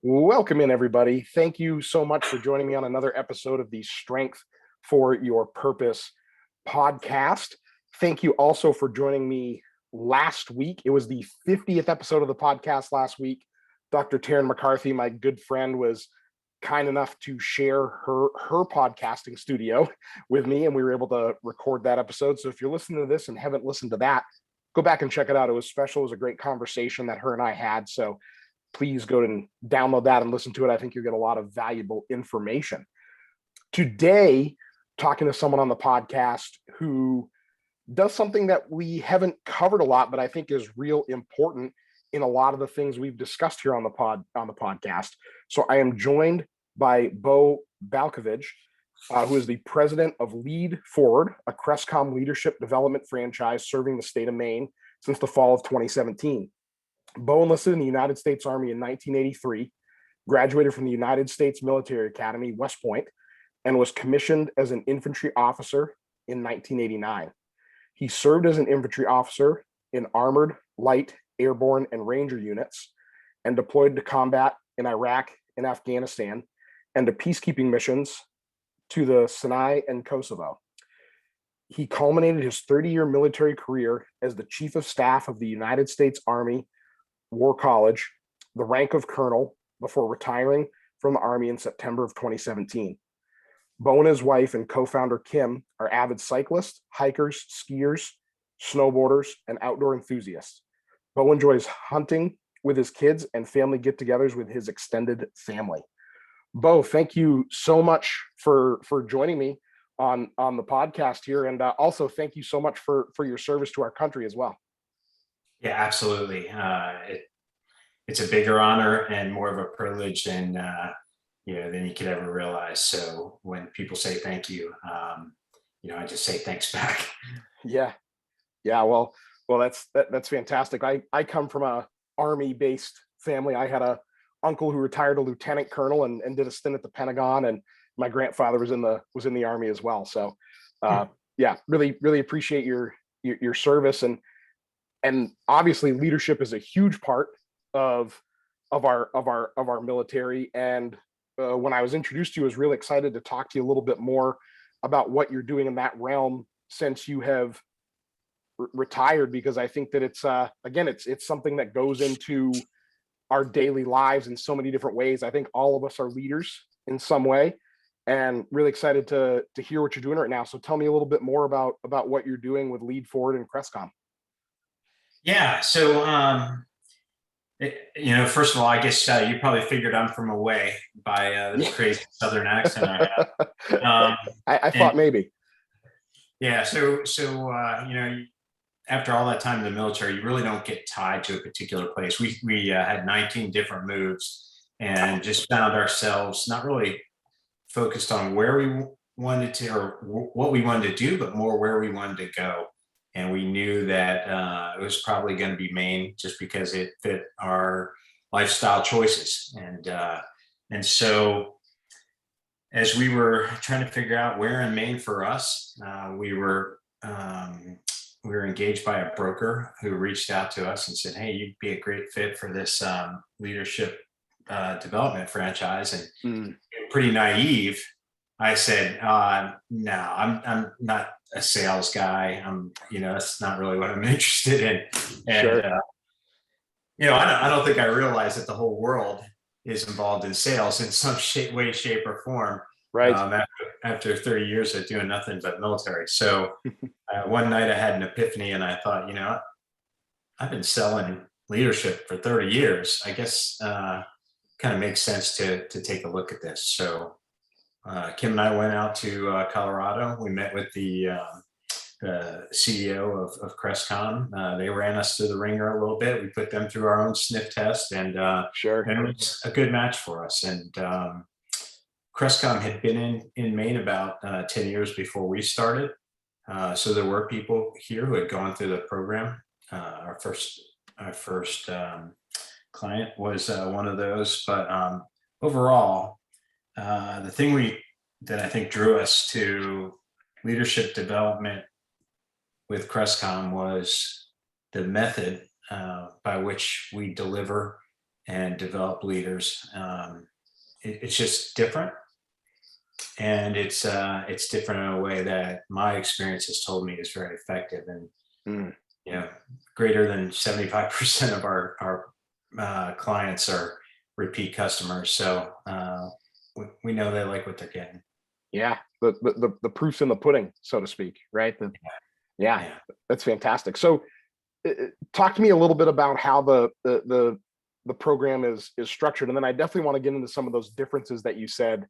Welcome in, everybody. Thank you so much for joining me on another episode of the Strength for Your Purpose podcast. Thank you also for joining me last week. It was the 50th episode of the podcast last week. Dr. Taryn McCarthy, my good friend, was kind enough to share her podcasting studio with me, and we were able to record that episode. So if you're listening to this and haven't listened to that, go back and check it out. It was special. It was a great conversation that her and I had. So please go and download that and listen to it. I think you'll get a lot of valuable information. Today, talking to someone on the podcast who does something that we haven't covered a lot, but I think is real important in a lot of the things we've discussed here on the podcast. So I am joined by Bo Balcavage, who is the president of Lead Forward, a Crestcom leadership development franchise serving the state of Maine since the fall of 2017. Bo enlisted in the United States Army in 1983, graduated from the United States Military Academy, West Point, and was commissioned as an infantry officer in 1989. He served as an infantry officer in armored, light, airborne, and ranger units, and deployed to combat in Iraq and Afghanistan, and to peacekeeping missions to the Sinai and Kosovo. He culminated his 30-year military career as the Chief of Staff of the United States Army War College, the rank of colonel, before retiring from the Army in September of 2017. Bo and his wife and co-founder Kim are avid cyclists, hikers, skiers, snowboarders, and outdoor enthusiasts. Bo enjoys hunting with his kids and family get-togethers with his extended family. Bo, thank you so much for joining me on the podcast here, and also thank you so much for your service to our country as well. Yeah, absolutely. It's a bigger honor and more of a privilege than you could ever realize. So when people say thank you, I just say thanks back. Yeah. Well, that's fantastic. I come from a Army-based family. I had a uncle who retired a lieutenant colonel and did a stint at the Pentagon, and my grandfather was in the Army as well. So, really appreciate your service, and obviously leadership is a huge part of our military. And when I was introduced to you, I was really excited to talk to you a little bit more about what you're doing in that realm since you have retired, because I think that it's something that goes into our daily lives in so many different ways. I think all of us are leaders in some way, and really excited to hear what you're doing right now. So tell me a little bit more about what you're doing with Lead Forward and Crestcom. Yeah. So, first of all, I guess you probably figured I'm from away by the crazy Southern accent I have. I thought maybe. Yeah. So after all that time in the military, you really don't get tied to a particular place. We had 19 different moves and just found ourselves not really focused on where we wanted to or what we wanted to do, but more where we wanted to go. And we knew that it was probably going to be Maine just because it fit our lifestyle choices. And so as we were trying to figure out where in Maine for us, we were engaged by a broker who reached out to us and said, "Hey, you'd be a great fit for this leadership development franchise." And pretty naive, I said, "No, I'm not a sales guy. That's not really what I'm interested in." And sure. I don't think I realized that the whole world is involved in sales in some way, shape, or form. Right. After 30 years of doing nothing but military. So one night I had an epiphany, and I thought, I've been selling leadership for 30 years. I guess kind of makes sense to take a look at this. So Kim and I went out to Colorado. We met with the CEO of Crestcom. They ran us through the ringer a little bit. We put them through our own sniff test, and sure, and it was a good match for us. And Crestcom had been in Maine about 10 years before we started. So there were people here who had gone through the program. Our first client was one of those. But overall, the thing that I think drew us to leadership development with Crestcom was the method by which we deliver and develop leaders. It's just different, and it's different in a way that my experience has told me is very effective. And greater than 75% of our clients are repeat customers, so we know they like what they're getting. Yeah, the proof's in the pudding, so to speak, right? Yeah, that's fantastic. So talk to me a little bit about how the program is structured, and then I definitely want to get into some of those differences that you said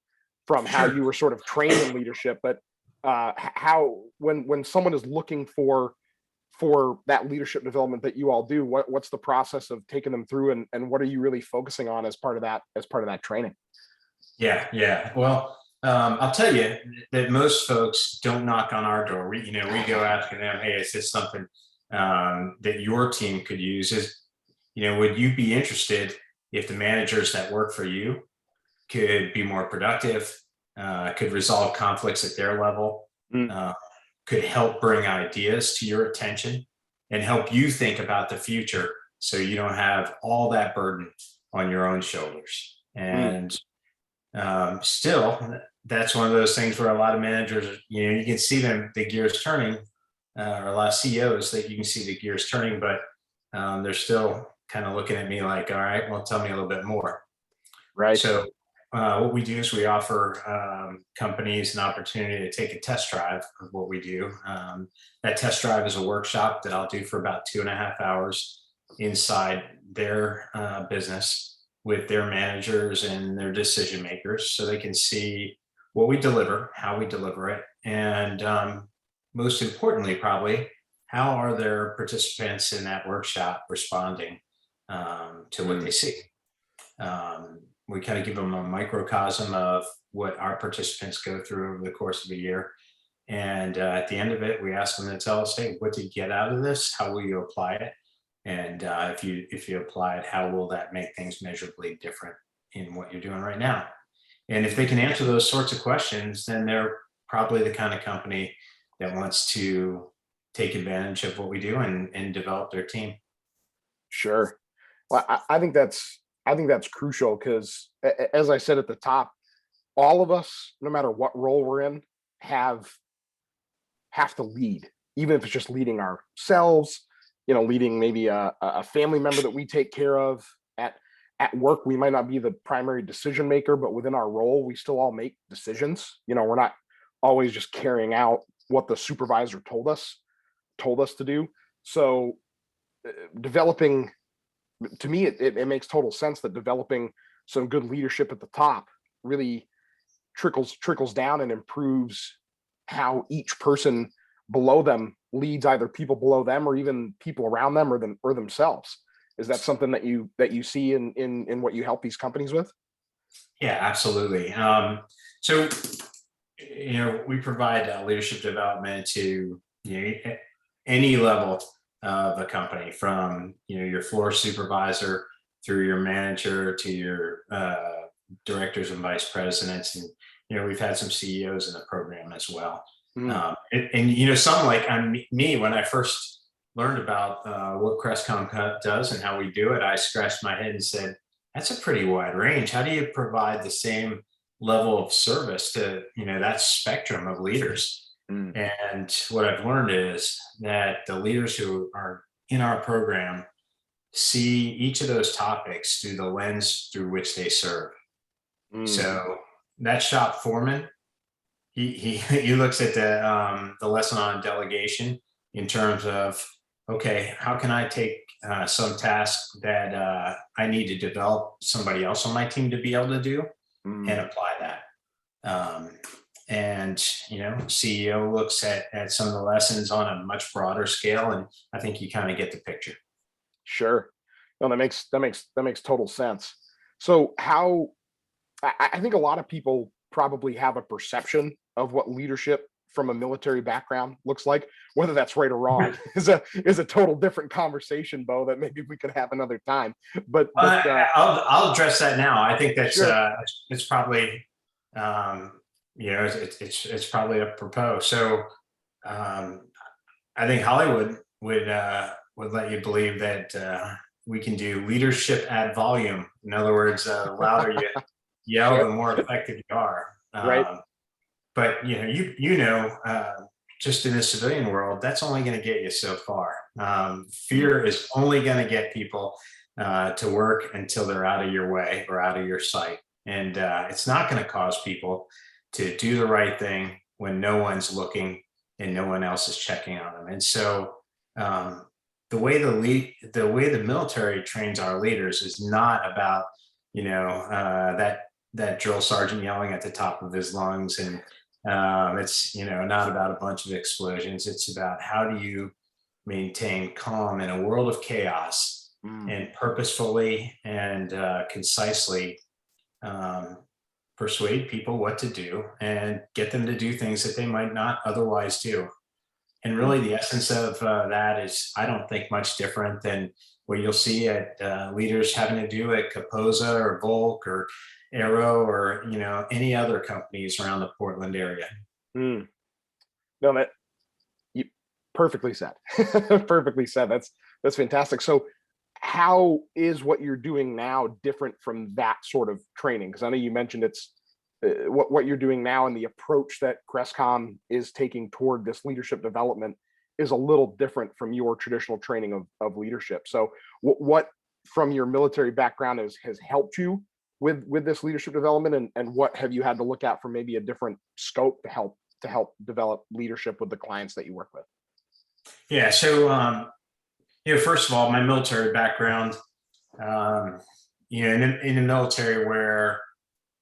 from how you were sort of trained in leadership, but how when someone is looking for that leadership development that you all do, what's the process of taking them through, and what are you really focusing on as part of that training? Yeah. Well, I'll tell you that most folks don't knock on our door. We go asking them, hey, is this something that your team could use? Would you be interested if the managers that work for you could be more productive, could resolve conflicts at their level, could help bring ideas to your attention and help you think about the future so you don't have all that burden on your own shoulders. And still, that's one of those things where a lot of managers, you can see the gears turning, or a lot of CEOs that you can see the gears turning, but they're still kind of looking at me like, all right, well, tell me a little bit more. Right. So what we do is we offer companies an opportunity to take a test drive of what we do. That test drive is a workshop that I'll do for about 2.5 hours inside their business with their managers and their decision makers, so they can see what we deliver, how we deliver it, and most importantly, probably, how are their participants in that workshop responding to what they see. We kind of give them a microcosm of what our participants go through over the course of a year. And at the end of it, we ask them to tell us, hey, what did you get out of this? How will you apply it? And if you apply it, how will that make things measurably different in what you're doing right now? And if they can answer those sorts of questions, then they're probably the kind of company that wants to take advantage of what we do and develop their team. Sure. Well, I think that's crucial because, as I said at the top, all of us, no matter what role we're in, have to lead, even if it's just leading ourselves, leading maybe a family member that we take care of. At work, we might not be the primary decision maker, but within our role, we still all make decisions. We're not always just carrying out what the supervisor told us to do. So developing, to me, it makes total sense that developing some good leadership at the top really trickles down and improves how each person below them leads either people below them or even people around them or themselves. Is that something that you see in what you help these companies with? Yeah, absolutely. So, we provide leadership development to any level of a company, from your floor supervisor through your manager to your directors and vice presidents, and we've had some CEOs in the program as well. And some like me, when I first learned about what Crestcom does and how we do it, I scratched my head and said, that's a pretty wide range. How do you provide the same level of service to that spectrum of leaders? And what I've learned is that the leaders who are in our program see each of those topics through the lens through which they serve. So that shop foreman, he looks at the lesson on delegation in terms of, okay, how can I take some task that I need to develop somebody else on my team to be able to do and apply that. And CEO looks at some of the lessons on a much broader scale, and I think you kind of get the picture. Sure. No, that makes total sense. So how I think a lot of people probably have a perception of what leadership from a military background looks like. Whether that's right or wrong is a total different conversation, Bo, that maybe we could have another time. But I'll address that now. I think that's sure. it's probably it's probably apropos. So I think Hollywood would let you believe that we can do leadership ad volume. In other words, the louder you yell, the more effective you are. Right. But just in the civilian world, that's only going to get you so far. Fear is only going to get people to work until they're out of your way or out of your sight. And it's not going to cause people to do the right thing when no one's looking and no one else is checking on them. And so the way the military trains our leaders is not about, that drill sergeant yelling at the top of his lungs, and it's not about a bunch of explosions. It's about how do you maintain calm in a world of chaos and purposefully and concisely persuade people what to do and get them to do things that they might not otherwise do. And really the essence of that is, I don't think, much different than what you'll see at leaders having to do at Capoza or Volk or Aero or any other companies around the Portland area. No, that you perfectly said. Perfectly said. That's fantastic. So how is what you're doing now different from that sort of training? Because I know you mentioned it's what you're doing now, and the approach that Crestcom is taking toward this leadership development is a little different from your traditional training of leadership. So what from your military background has helped you with this leadership development, and what have you had to look at for maybe a different scope to help develop leadership with the clients that you work with? Yeah. So, first of all, my military background, in the military where,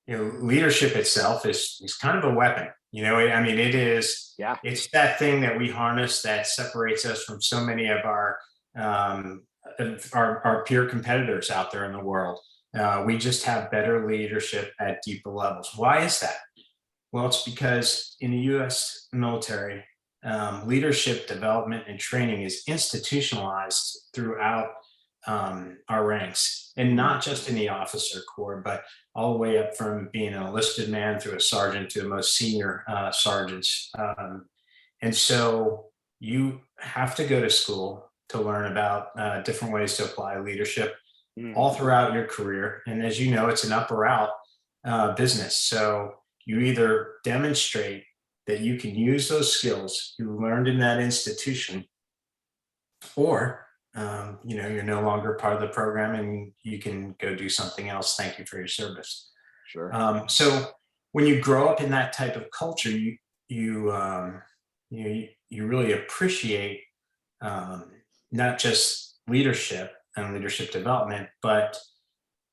leadership itself is kind of a weapon, it is, it's that thing that we harness that separates us from so many of our peer competitors out there in the world. We just have better leadership at deeper levels. Why is that? Well, it's because in the U.S. military, leadership development and training is institutionalized throughout our ranks, and not just in the officer corps, but all the way up from being an enlisted man through a sergeant to the most senior sergeants. And so you have to go to school to learn about different ways to apply leadership all throughout your career. And as you know, it's an up or out business. So you either demonstrate that you can use those skills you learned in that institution, or you're no longer part of the program and you can go do something else. Thank you for your service. Sure. So when you grow up in that type of culture, you really appreciate not just leadership and leadership development, but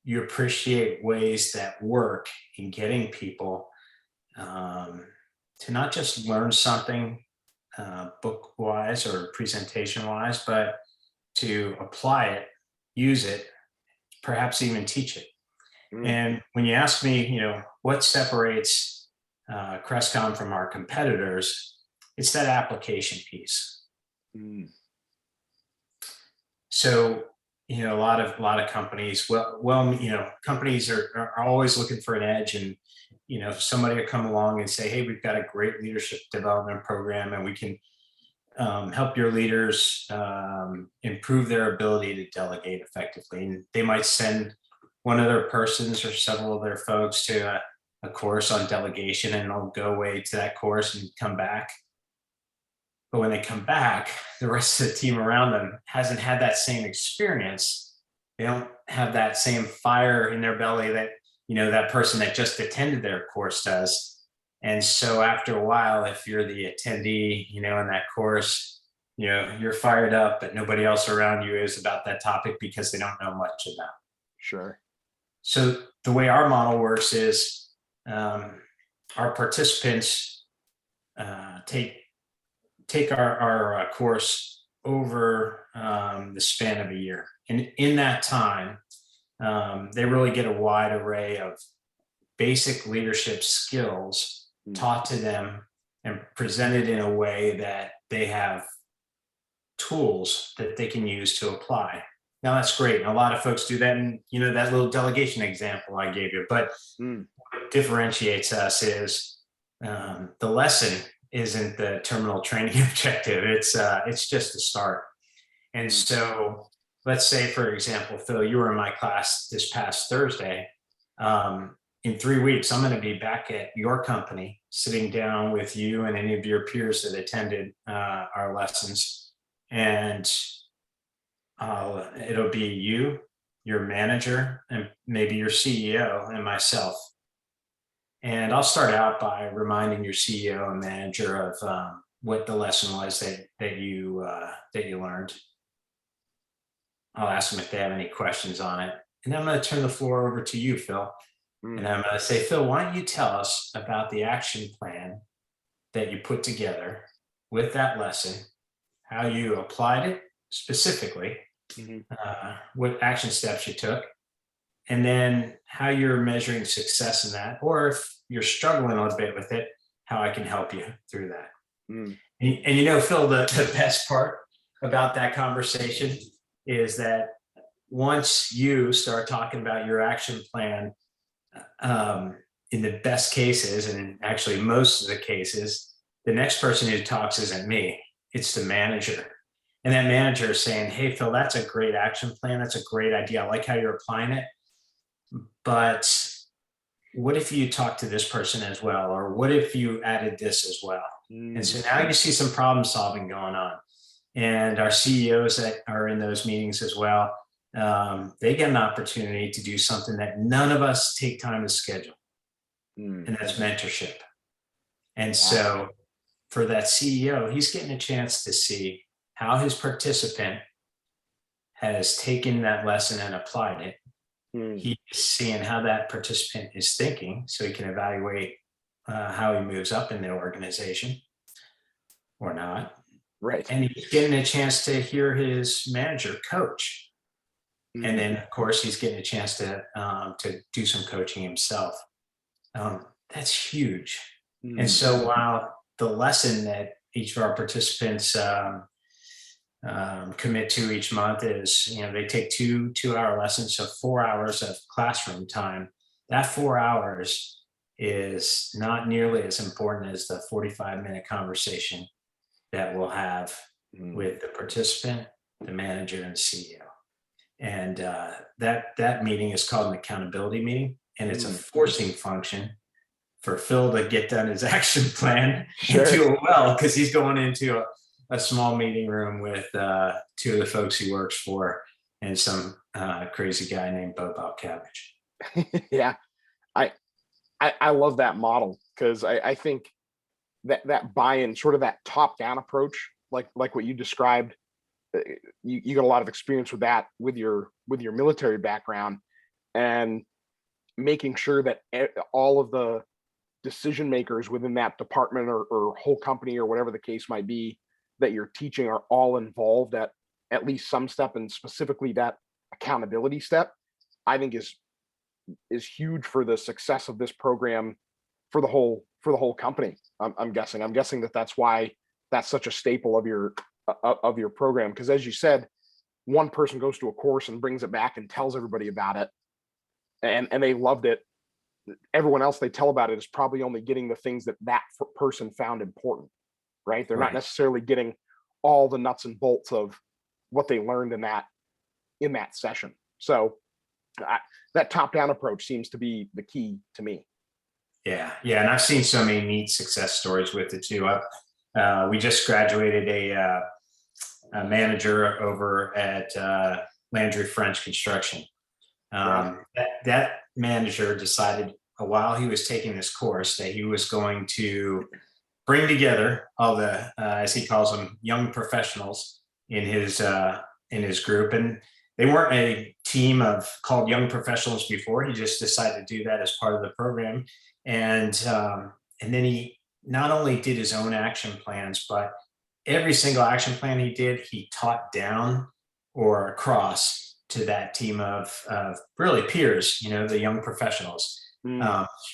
you appreciate ways that work in getting people to not just learn something book wise or presentation wise, but to apply it, use it, perhaps even teach it. And when you ask me, what separates Crestcom from our competitors, it's that application piece. So, a lot of companies, companies are always looking for an edge, and if somebody will come along and say, hey, we've got a great leadership development program and we can help your leaders improve their ability to delegate effectively. And they might send one of their persons or several of their folks to a course on delegation, and they'll go away to that course and come back. But when they come back, the rest of the team around them hasn't had that same experience. They don't have that same fire in their belly that, that person that just attended their course does. And so after a while, if you're the attendee, in that course, you're fired up, but nobody else around you is about that topic because they don't know much about it. Sure. So the way our model works is our participants take our course over the span of a year. And in that time, they really get a wide array of basic leadership skills taught to them and presented in a way that they have tools that they can use to apply. Now that's great. And a lot of folks do that in, that little delegation example I gave you, but what differentiates us is the lesson isn't the terminal training objective. It's just a start. And so let's say, for example, Phil, you were in my class this past Thursday. In 3 weeks, I'm going to be back at your company, sitting down with you and any of your peers that attended our lessons. And it'll be you, your manager, and maybe your CEO and myself. And I'll start out by reminding your CEO and manager of what the lesson was that you learned. I'll ask them if they have any questions on it. And then I'm going to turn the floor over to you, Phil. And I'm going to say, Phil, why don't you tell us about the action plan that you put together with that lesson, how you applied it specifically, what action steps you took, and then how you're measuring success in that, or if you're struggling a little bit with it, how I can help you through that. And you know, Phil, the best part about that conversation is that once you start talking about your action plan, in the best cases, and actually most of the cases, the next person who talks isn't me, it's the manager. And that manager is saying, hey, Phil, that's a great action plan. That's a great idea. I like how you're applying it. But what if you talk to this person as well? Or what if you added this as well? And so now you see some problem solving going on. And our CEOs that are in those meetings as well, they get an opportunity to do something that none of us take time to schedule. And that's mentorship. And so for that CEO, he's getting a chance to see how his participant has taken that lesson and applied it. He's seeing how that participant is thinking, so he can evaluate how he moves up in the organization or not. Right. And he's getting a chance to hear his manager coach. And then, of course, he's getting a chance to do some coaching himself. That's huge. And so while the lesson that each of our participants commit to each month is, you know, they take two-hour lessons, so 4 hours of classroom time. That 4 hours is not nearly as important as the 45-minute conversation that we'll have with the participant, the manager, and the CEO. And that meeting is called an accountability meeting, and it's a forcing function for Phil to get done his action plan and do it well, because he's going into a small meeting room with two of the folks he works for and some crazy guy named Bo Balcavage. Yeah, I love that model, because I think that buy-in, sort of that top-down approach, like what you described, you got a lot of experience with that with your military background, and making sure that all of the decision makers within that department or whole company or whatever the case might be that you're teaching are all involved at least some step, and specifically that accountability step, I think is huge for the success of this program for the whole company. I'm guessing that's why that's such a staple of your program, because as you said, one person goes to a course and brings it back and tells everybody about it, and they loved it. Everyone else they tell about it is probably only getting the things that person found important, right? They're not necessarily getting all the nuts and bolts of what they learned in that session. So that top-down approach seems to be the key to me. Yeah, and I've seen so many neat success stories with it too. We just graduated a manager over at Landry French Construction. That manager decided while he was taking this course that he was going to bring together all the, as he calls them, young professionals in his group. And they weren't a team called young professionals before. He just decided to do that as part of the program. And then he not only did his own action plans, but every single action plan he did, he taught down or across to that team of really peers, the young professionals.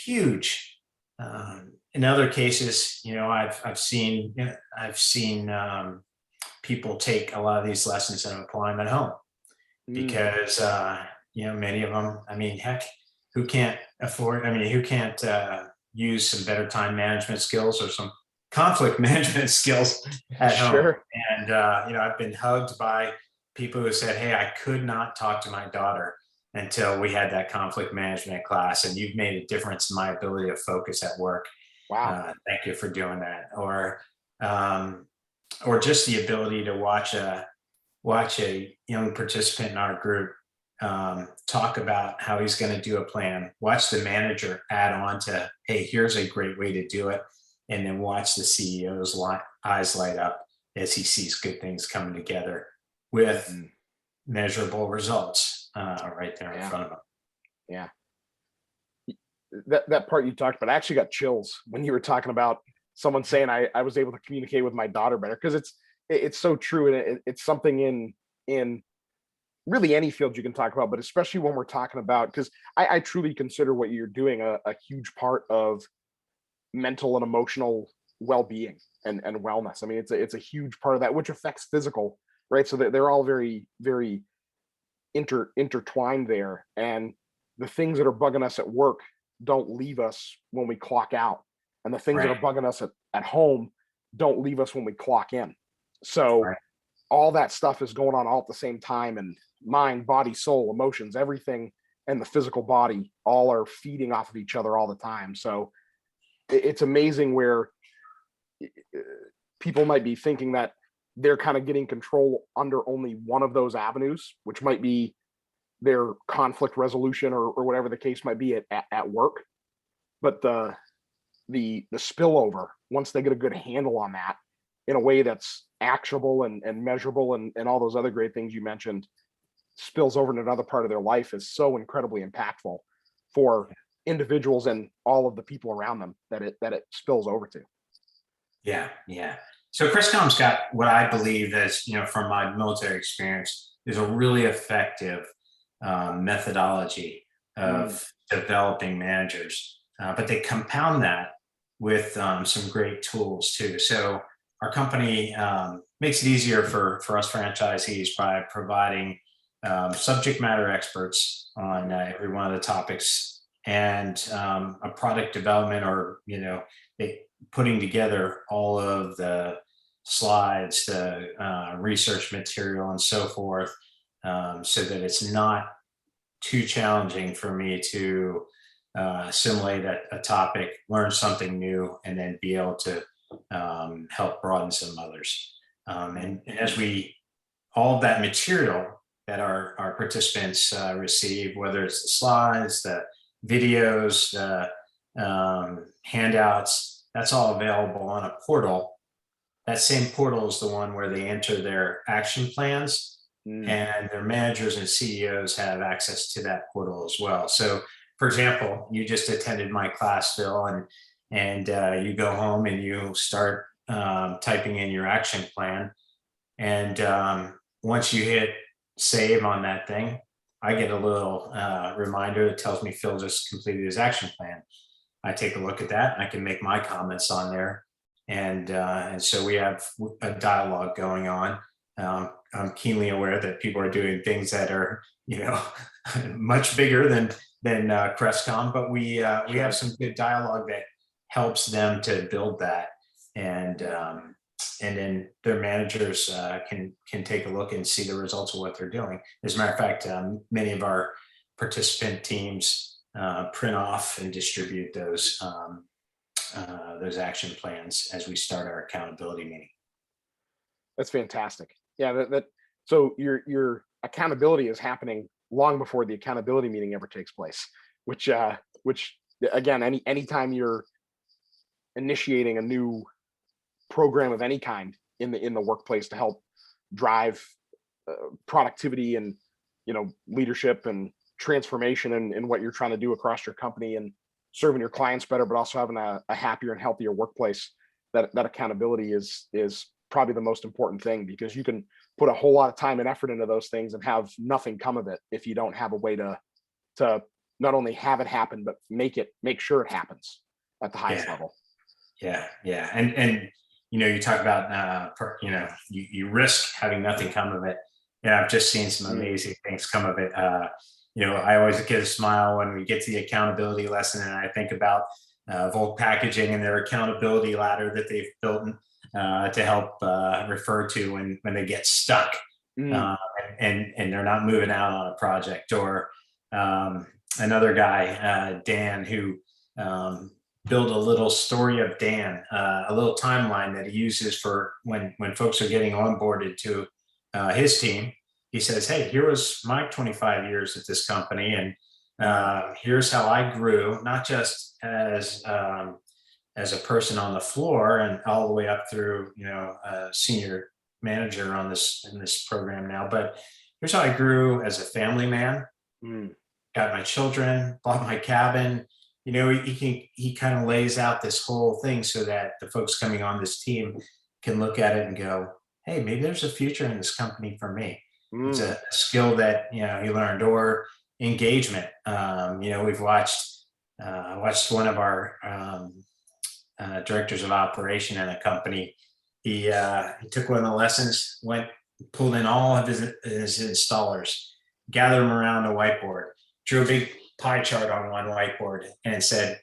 Huge. In other cases, I've seen people take a lot of these lessons and apply them at home because, many of them, heck, who can't use some better time management skills or some conflict management skills at home. And, I've been hugged by people who said, hey, I could not talk to my daughter until we had that conflict management class, and you've made a difference in my ability to focus at work. Wow. Thank you for doing that. Or just the ability to watch a young participant in our group talk about how he's going to do a plan, watch the manager add on to, hey, here's a great way to do it, and then watch the CEO's eyes light up as he sees good things coming together with measurable results right there in front of him. Yeah. That part you talked about, I actually got chills when you were talking about someone saying I was able to communicate with my daughter better, because it's so true, and it's something in really any field you can talk about, but especially when we're talking about, because I truly consider what you're doing a huge part of mental and emotional well-being and wellness. I mean, it's a huge part of that, which affects physical, right? So they're all very, very intertwined there. And the things that are bugging us at work don't leave us when we clock out. And the things that are bugging us at home don't leave us when we clock in. So all that stuff is going on all at the same time, and mind, body, soul, emotions, everything, and the physical body all are feeding off of each other all the time. So it's amazing where people might be thinking that they're kind of getting control under only one of those avenues, which might be their conflict resolution or whatever the case might be at work. But the spillover, once they get a good handle on that in a way that's actionable and measurable and all those other great things you mentioned, spills over in another part of their life, is so incredibly impactful for individuals and all of the people around them that it spills over to. Yeah. So Crestcom's got what I believe is, from my military experience, is a really effective methodology of developing managers, but they compound that with some great tools too. So our company makes it easier for us franchisees by providing subject matter experts on every one of the topics, and a product development, or putting together all of the slides, the research material, and so forth, so that it's not too challenging for me to assimilate a topic, learn something new, and then be able to help broaden some others. And as all of that material that our participants receive, whether it's the slides, the videos, the handouts, that's all available on a portal. That same portal is the one where they enter their action plans, and their managers and CEOs have access to that portal as well. So, for example, you just attended my class, Phil, and you go home and you start typing in your action plan. And once you hit save on that thing, I get a little reminder that tells me Phil just completed his action plan. I take a look at that, and I can make my comments on there. And so we have a dialogue going on. I'm keenly aware that people are doing things that are, much bigger than Crestcom, but we have some good dialogue that helps them to build that, and then their managers can take a look and see the results of what they're doing. As a matter of fact, many of our participant teams print off and distribute those action plans as we start our accountability meeting. That's fantastic. Yeah, so your accountability is happening long before the accountability meeting ever takes place, which again, anytime you're initiating a new program of any kind in the workplace to help drive productivity and leadership and transformation and what you're trying to do across your company and serving your clients better, but also having a happier and healthier workplace, that accountability is probably the most important thing, because you can put a whole lot of time and effort into those things and have nothing come of it if you don't have a way to not only have it happen, but make sure it happens at the highest level. Yeah. And you talk about you risk having nothing come of it. Yeah, I've just seen some amazing things come of it. I always get a smile when we get to the accountability lesson, and I think about Volk Packaging and their accountability ladder that they've built to help refer to when they get stuck. And and they're not moving out on a project. Or another guy, Dan, who built a little story of Dan, a little timeline that he uses for when folks are getting onboarded to his team. He says, hey, here was my 25 years at this company, and here's how I grew, not just as a person on the floor and all the way up through, a senior manager in this program now, but here's how I grew as a family man, got my children, bought my cabin. He kind of lays out this whole thing so that the folks coming on this team can look at it and go, hey, maybe there's a future in this company for me. It's a skill that, he learned. Or engagement. We've watched one of our directors of operation in a company. He took one of the lessons, pulled in all of his installers, gathered them around a whiteboard, drew a big pie chart on one whiteboard, and said,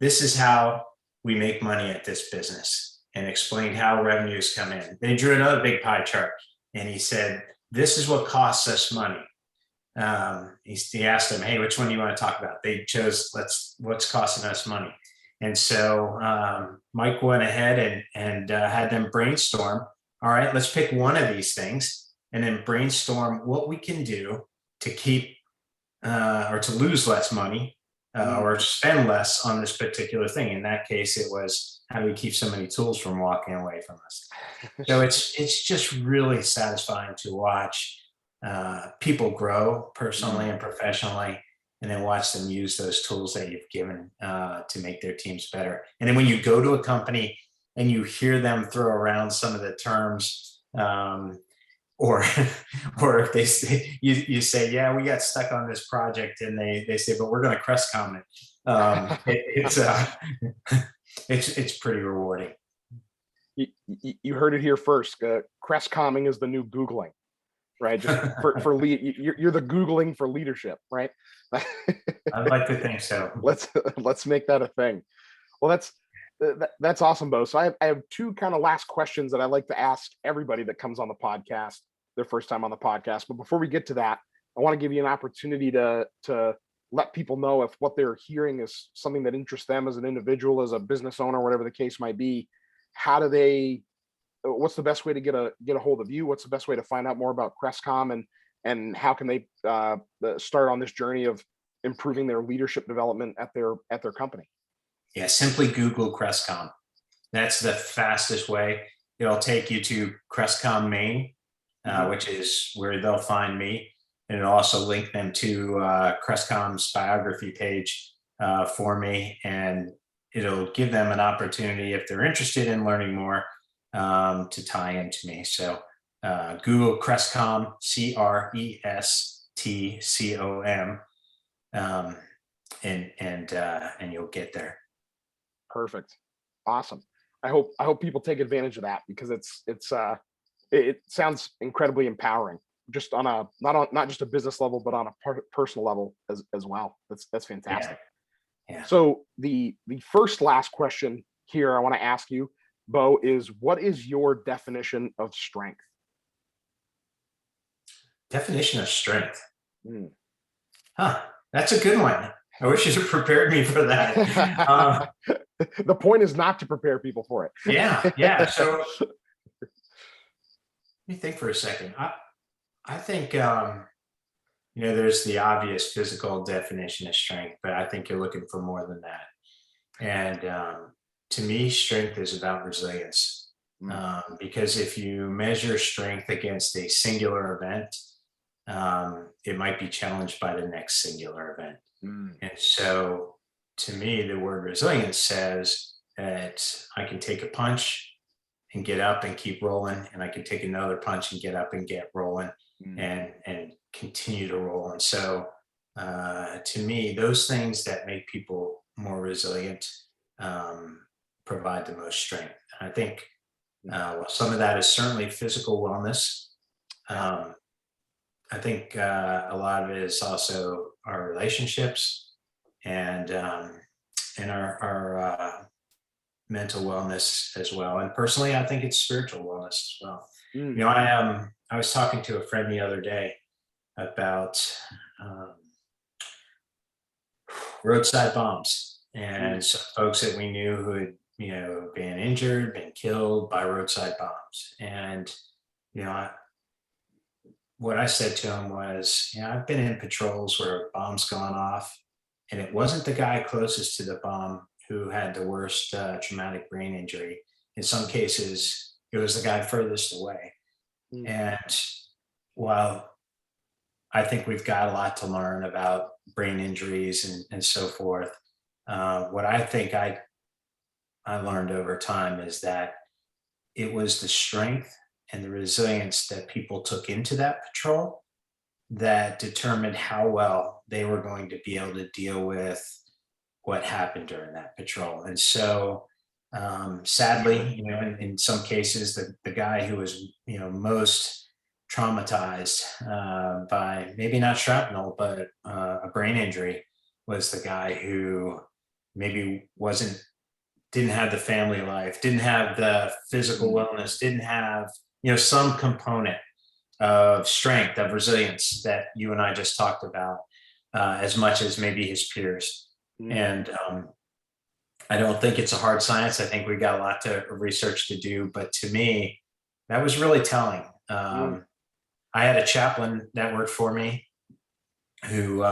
this is how we make money at this business, and explained how revenues come in. They drew another big pie chart, and he said, this is what costs us money. He asked them, hey, which one do you want to talk about? They chose what's costing us money. And so Mike went ahead and had them brainstorm. All right, let's pick one of these things, and then brainstorm what we can do to keep or to lose less money or spend less on this particular thing. In that case, it was how do we keep so many tools from walking away from us? So it's just really satisfying to watch people grow personally and professionally, and then watch them use those tools that you've given to make their teams better. And then when you go to a company and you hear them throw around some of the terms, or if they say, you say, yeah, we got stuck on this project, and they say, but we're going to Crestcom it. It's pretty rewarding. You heard it here first. Crestcomming is the new Googling, right? Just for lead, you're the Googling for leadership, right? I'd like to think so. Let's make that a thing. Well, that's awesome, Bo. So I have two kind of last questions that I like to ask everybody that comes on the podcast, their first time on the podcast. But before we get to that, I want to give you an opportunity to let people know if what they're hearing is something that interests them as an individual, as a business owner, whatever the case might be. What's the best way to get a hold of you? What's the best way to find out more about Crestcom, and how can they start on this journey of improving their leadership development at their company? Yeah, simply Google Crestcom. That's the fastest way. It'll take you to Crestcom Maine, which is where they'll find me. And it'll also link them to Crestcom's biography page for me. And it'll give them an opportunity, if they're interested in learning more, to tie into me. So Google Crestcom, Crestcom, and you'll get there. Perfect. Awesome. I hope people take advantage of that, because it sounds incredibly empowering, just on a not just a business level, but on a personal level as well. That's fantastic. Yeah. So the last question here I want to ask you, Bo, is what is your definition of strength? Definition of strength. That's a good one. I wish you had prepared me for that. The point is not to prepare people for it. Yeah. So let me think for a second. I think there's the obvious physical definition of strength, but I think you're looking for more than that. And to me, strength is about resilience, because if you measure strength against a singular event, it might be challenged by the next singular event. And so to me, the word resilience says that I can take a punch and get up and keep rolling, and I can take another punch and get up and get rolling, and continue to roll. And so to me, those things that make people more resilient provide the most strength. And I think some of that is certainly physical wellness. I think a lot of it is also our relationships and our mental wellness as well. And personally, I think it's spiritual wellness as well. I was talking to a friend the other day about roadside bombs and some folks that we knew who had, been injured, been killed by roadside bombs. And, what I said to him was, I've been in patrols where a bomb's gone off, and it wasn't the guy closest to the bomb who had the worst traumatic brain injury. In some cases, it was the guy furthest away. And while I think we've got a lot to learn about brain injuries and so forth, what I think I learned over time is that it was the strength and the resilience that people took into that patrol that determined how well they were going to be able to deal with what happened during that patrol. And so sadly, in some cases, the guy who was, most traumatized by maybe not shrapnel, but a brain injury was the guy who maybe didn't have the family life, didn't have the physical wellness, didn't have, some component of strength, of resilience that you and I just talked about, as much as maybe his peers. And I don't think it's a hard science. I think we got a lot of research to do, but to me, that was really telling. I had a chaplain that worked for me who,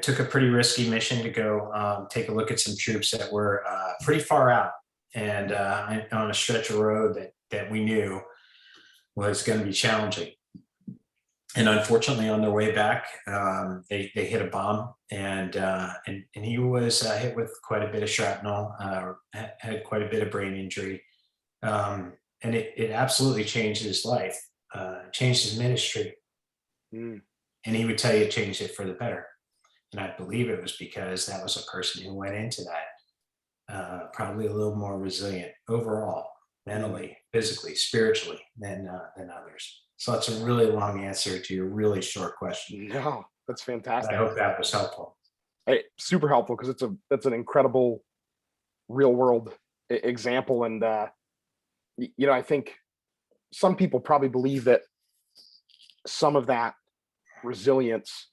took a pretty risky mission to go take a look at some troops that were pretty far out and on a stretch of road that we knew was going to be challenging. And unfortunately, on their way back, they hit a bomb, and he was hit with quite a bit of shrapnel, had quite a bit of brain injury, and it absolutely changed his life, changed his ministry, and he would tell you it changed it for the better. And I believe it was because that was a person who went into that probably a little more resilient overall, mentally, physically, spiritually than others. So that's a really long answer to your really short question. No, that's fantastic. I hope that was helpful. Hey, super helpful, because that's an incredible real world example. And I think some people probably believe that some of that resilience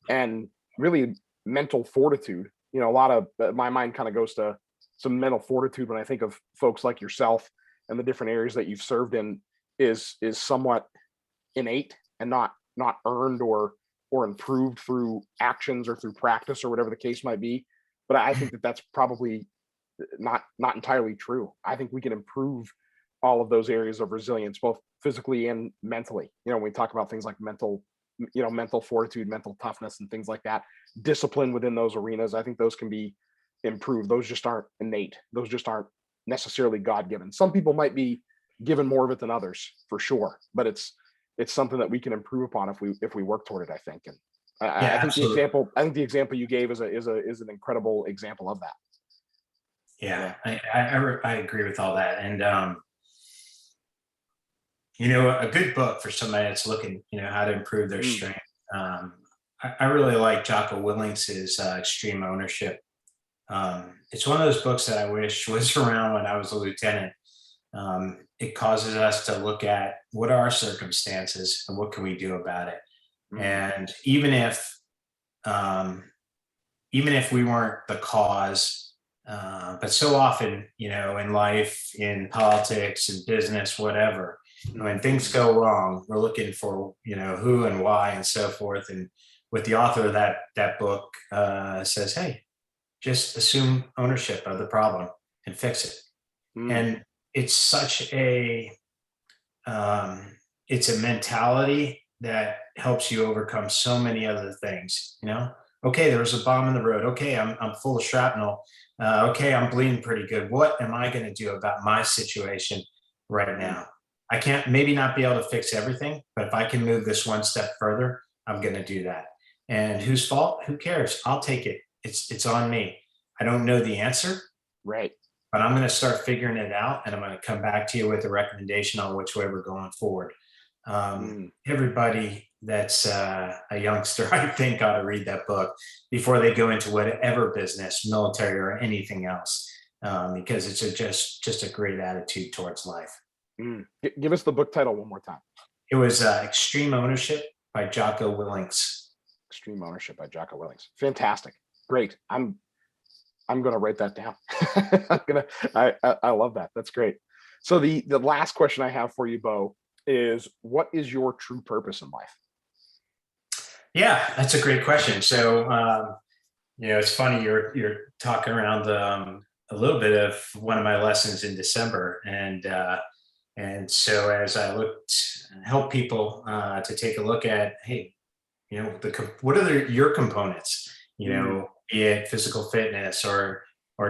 and really mental fortitude, a lot of my mind kind of goes to some mental fortitude when I think of folks like yourself and the different areas that you've served in is somewhat innate and not earned or improved through actions or through practice or whatever the case might be. But I think that that's probably not entirely true. I think we can improve all of those areas of resilience, both physically and mentally. When we talk about things like mental fortitude, mental toughness, and things like that, discipline within those arenas, I think those can be improved. Those just aren't innate. Those just aren't necessarily God-given. Some people might be given more of it than others, for sure, but it's something that we can improve upon if we work toward it, I think. And I think the example you gave is an incredible example of that. Yeah, I agree with all that. And a good book for somebody that's looking, how to improve their strength. I really like Jocko Willings's Extreme Ownership. It's one of those books that I wish was around when I was a lieutenant. It causes us to look at what are our circumstances and what can we do about it. And even if we weren't the cause, but so often, in life, in politics, in business, whatever, when things go wrong, we're looking for, who and why and so forth. And with the author of that book says, hey, just assume ownership of the problem and fix it. And it's such it's a mentality that helps you overcome so many other things. Okay, there was a bomb in the road. Okay, I'm full of shrapnel. Okay, I'm bleeding pretty good. What am I going to do about my situation right now? I can't maybe not be able to fix everything, but if I can move this one step further, I'm going to do that. And whose fault? Who cares? I'll take it. It's on me. I don't know the answer. Right. But I'm going to start figuring it out, and I'm going to come back to you with a recommendation on which way we're going forward. Everybody that's a youngster, I think, ought to read that book before they go into whatever business, military or anything else, because it's just a great attitude towards life. Give us the book title one more time. It was Extreme Ownership by Jocko Willings. Extreme Ownership by Jocko Willings. Fantastic. Great. I'm going to write that down. I love that. That's great. So the last question I have for you, Bo, is what is your true purpose in life? Yeah, that's a great question. So, it's funny you're talking around a little bit of one of my lessons in December, and so as I help people to take a look at, hey, what are your components? Be it physical fitness or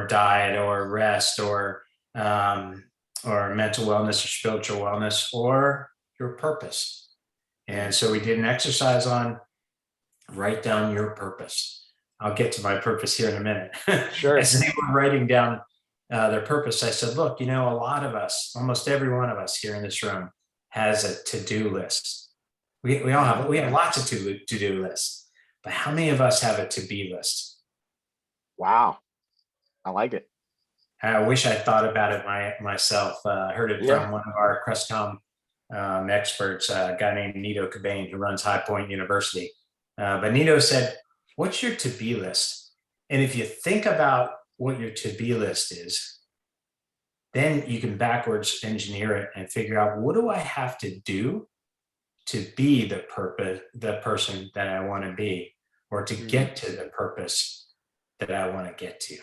diet or rest or mental wellness or spiritual wellness or your purpose. And so we did an exercise on write down your purpose. I'll get to my purpose here in a minute. Sure. As they were writing down their purpose, I said, look, a lot of us, almost every one of us here in this room has a to-do list. We have lots of to-do lists, but how many of us have a to-be list? Wow. I like it. I wish I'd thought about it myself. Heard it from one of our Crestcom experts, a guy named Nito Cobain, who runs High Point University. But Nito said, what's your to-be list? And if you think about what your to-be list is, then you can backwards engineer it and figure out, what do I have to do to be the person that I want to be, or to get to the purpose that I want to get to.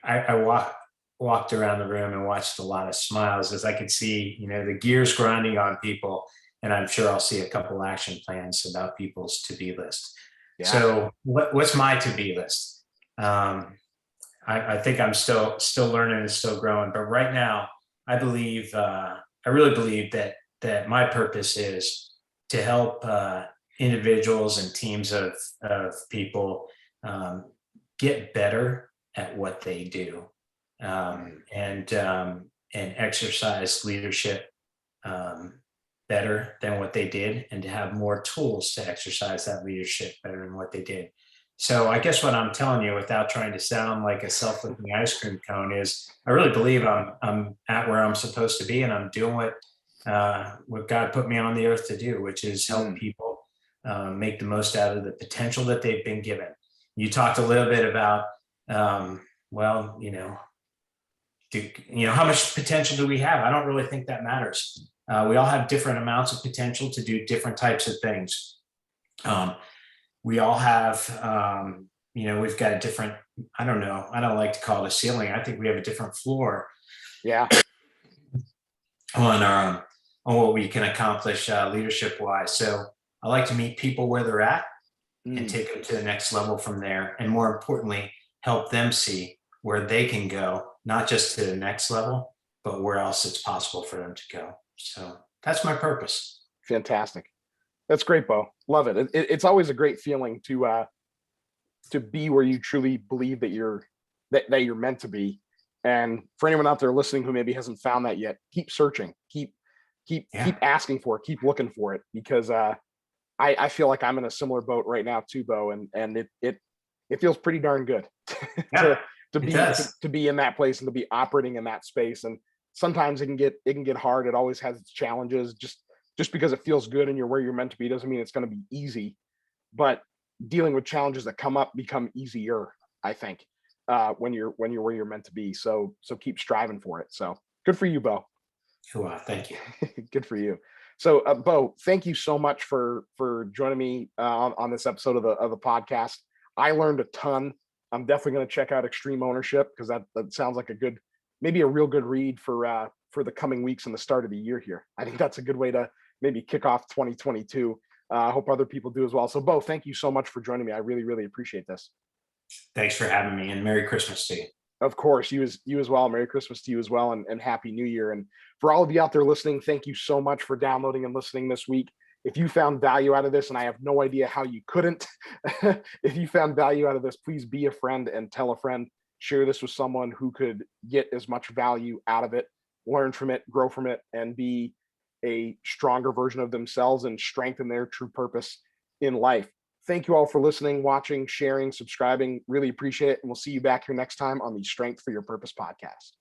I walked around the room and watched a lot of smiles as I could see, the gears grinding on people. And I'm sure I'll see a couple action plans about people's to-be list. Yeah. So what's my to-be list? I think I'm still learning and still growing, but right now I really believe that my purpose is to help individuals and teams of people get better at what they do, and exercise leadership better than what they did, and to have more tools to exercise that leadership better than what they did. So I guess what I'm telling you, without trying to sound like a self-licking ice cream cone, is I really believe I'm at where I'm supposed to be, and I'm doing what God put me on the earth to do, which is help people make the most out of the potential that they've been given. You talked a little bit about, how much potential do we have? I don't really think that matters. We all have different amounts of potential to do different types of things. We all have, we've got a different, I don't like to call it a ceiling. I think we have a different floor. Yeah. On what we can accomplish leadership wise. So I like to meet people where they're at and take them to the next level from there. And more importantly, help them see where they can go, not just to the next level, but where else it's possible for them to go. So that's my purpose. Fantastic. That's great, Bo. Love it. It's always a great feeling to be where you truly believe that you're meant to be. And for anyone out there listening who maybe hasn't found that yet, keep searching, keep asking for it, keep looking for it, because I feel like I'm in a similar boat right now too, Bo, and it feels pretty darn good to be in that place and to be operating in that space. And sometimes it can get hard. It always has its challenges. Just because it feels good and you're where you're meant to be doesn't mean it's going to be easy. But dealing with challenges that come up become easier, I think, when you're where you're meant to be. So keep striving for it. So good for you, Bo. Wow, thank you. Good for you. So Bo, thank you so much for joining me on this episode of the podcast. I learned a ton. I'm definitely going to check out Extreme Ownership, because that sounds like maybe a real good read for the coming weeks and the start of the year here. I think that's a good way to maybe kick off 2022. I hope other people do as well. So Bo, thank you so much for joining me. I really, really appreciate this. Thanks for having me, and Merry Christmas to you. Of course, you as well. Merry Christmas to you as well, and Happy New Year. And for all of you out there listening, thank you so much for downloading and listening this week. If you found value out of this, and I have no idea how you couldn't, if you found value out of this, please be a friend and tell a friend. Share this with someone who could get as much value out of it, learn from it, grow from it, and be a stronger version of themselves and strengthen their true purpose in life. Thank you all for listening, watching, sharing, subscribing. Really appreciate it. And we'll see you back here next time on the Strength for Your Purpose podcast.